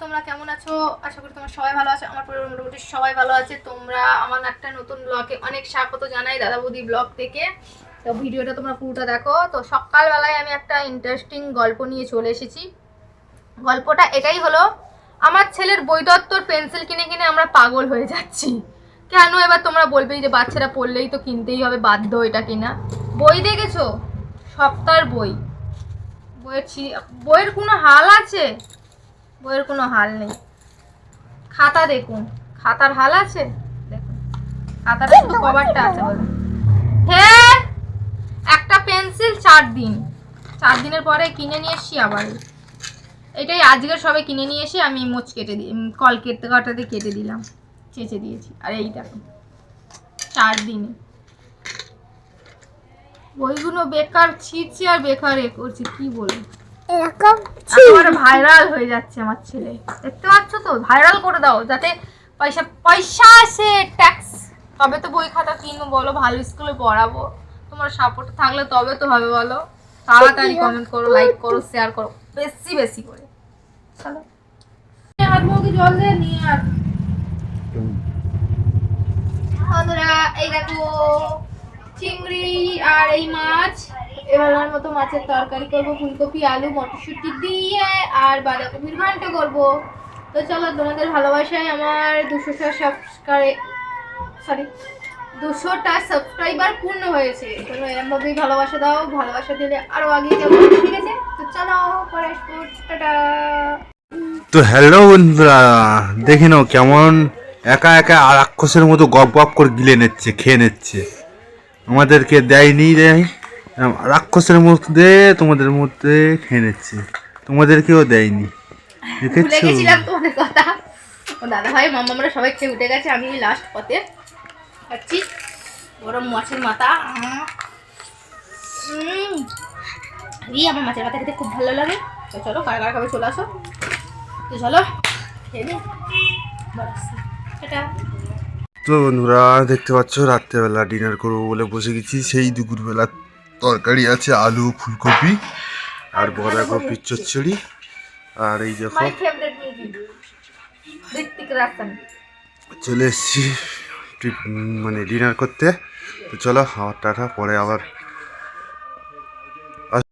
তোমরা কেমন আছো? আশা করি তোমরা সবাই ভালো আছো। আমার পরিবার মোটামুটি সবাই ভালো আছে। তোমরা আমার একটা নতুন ব্লগে অনেক স্বাগত জানাই, দাদা বৌদি ব্লগ থেকে। তো ভিডিওটা তোমরা পুরোটা দেখো। তো সকালবেলায় আমি একটা ইন্টারেস্টিং গল্প নিয়ে চলে এসেছি। গল্পটা এটাই হলো, আমার ছেলের বৈদত্তর পেন্সিল কিনে কিনে আমরা পাগল হয়ে যাচ্ছি। কেন এবার তোমরা বলবেই যে বাচ্চারা পড়লেই তো কিনতেই হবে, বাধ্য এটা কিনা। বই দেখেছো? সপ্তাহের বই। বইয়ের কোনো হাল আছে? বইয়ের কোনো হাল নেই। খাতা দেখুন, খাতার হাল আছে? দেখুন খাতাটা শুধু কভারটা আছে বলে। হ্যাঁ, একটা পেন্সিল 4 দিন, 4 দিনের পরে কিনে নিয়ে এসছি আবার। এটাই আজকে সবে কিনে নিয়ে এসে আমি মোচ কেটে দিই, কল কেটে কাটাতে কেটে দিলাম, চেঁচে দিয়েছি। আর এই দেখো 4 দিনে বইগুলো বেকার ছিঁড়ছে আর বেকার এ করছে, কি বলবো। এরকম ভাইরাল হয়ে যাচ্ছে আমার ছেলে, দেখতে পাচ্ছ তো? ভাইরাল করে দাও যাতে পয়সা আসে, ট্যাক্স, তবে তো বই খাতা কিনবো বলো, ভালো স্কুলে পড়াবো। তোমার সাপোর্ট থাকলে তবে তো হবে বলো। তাড়াতাড়ি কমেন্ট করো, লাইক করো, শেয়ার করো, বেশি বেশি করে। চলো হাত মুখে জল দিয়ে নিয়ে আর বন্ধুরা এই দেখো চিংড়ি আর এই মাছ। এবেলার মতো মাছের তরকারি করবো, ফুলকপি আলু মটরশুঁটি দিয়ে, আর বাঁধাকপির ঘন্ট করবো। তো চলো, তোমাদের ভালোবাসায় আমার 200টা সাবস্ক্রাইবার পূর্ণ হয়েছে। তোমরা এরমভাবেই ভালোবাসা দাও, ভালোবাসা দিলে আরো আগে যাবো, ঠিক আছে? তো চলো পরে আসবো, টাটা। তো হ্যালো বন্ধুরা, দেখে নাও কেমন একা একা রাক্ষসের মতো গপ গপ করে গিলে নিচ্ছে, খেয়ে নিচ্ছে। আমাদেরকে দেয়নি, দেয় রাক্ষসের মধ্যে, তোমাদের মধ্যে খেয়ে নিচ্ছে, তোমাদেরকেও দেয়নি। ভুলে গেছিলাম তোমাদের কথা। ও দাদা ভাই মামারা সবাই খেয়ে উঠে গেছে, আমি লাস্ট পথে খাচ্ছি গরম মাছের মাথা। আমার মাছের মাথা খেতে খুব ভালো লাগে। তো চলো কারা কারা খাবে চলে আসো। তো চলো খেয়ে নিই। তো বন্ধুরা দেখতে পাচ্ছ, রাত্রেবেলা ডিনার করবো বলে বসে গেছি। সেই দুপুরবেলা তরকারি আছে, আলু ফুলকপি আর বাঁধাকপির চচ্চড়ি। আর এই দেখো চলে এসছি মানে ডিনার করতে। তো চলো, আবার টাটা, পরে আবার